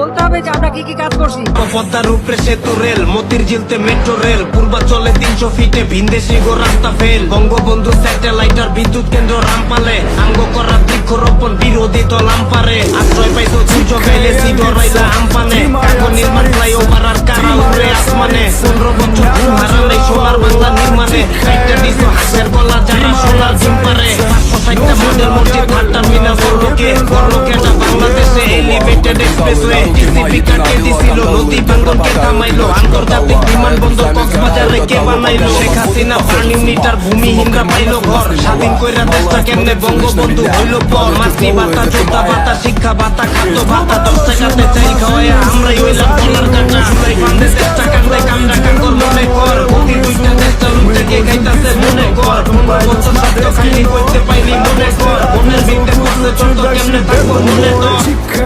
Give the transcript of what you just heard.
বলতে হবে যে আমরা কি কি কাজ করছি। পদ্মার উপরে সেতু রেল, মতির ঝিলতে মেট্রো রেল, পূর্বাচলে 300 ফিটে ভিনদেশি গো রাস্তা ফেল, বঙ্গবন্ধু স্যাটেলাইট আর বিদ্যুৎ কেন্দ্র রামপালে, আঙ্গ করা বৃক্ষরোপণ বিরোধী দল আমপারে, আশ্রয় পাইতো সুযোগে এসি ডরাইলা আমপানে, কাগজ নির্মাণ ফ্লাইওভার আর কারা উড়ে আসমানে, 15 বছর ঘুম হারালে সোনার বাংলা নির্মাণে, একটা দিত হাতের গলা যারা সোনার ডিম পারে, 560টা মডেল মসজিদ হাট্টা মিনা বড়লোকে, বড়লোকেটা বাংলাদেশে এলিভেটেড এক্সপ্রেসওয়ে, টিসিপি কাটে দিছিল নদী ভাঙ্গনকে থামাইলো, আন্তর্জাতিক বিমানবন্দর কক্সবাজারে কে বানাইলো, শেখ হাসিনা বার্ন ইউনিটার ভূমিহীনরা পাইলো ঘর, স্বাধীন কইরা দেশটা কেমনে বঙ্গবন্ধু হইলো পর, মাতৃ ভাতা যোদ্ধা ভাতা শিক্ষা ভাতা খাদ্য ভাতা 10 টাকাতে চাই খাওয়ায় আমরাই হইলাম ডলার কাটা, আমরাই বান্ধে দেশটা কান্দে কামড়া কাঙ্গর মনে কর, প্রতি দুইটা দেশটা লুটে কে খাইতাছে মনে কর, 15 বছর সত্য খাইনি করতে পাইনি মনে কর, মনের ভিতরে করতে চলতো কেমনে থাকবো মনে কর।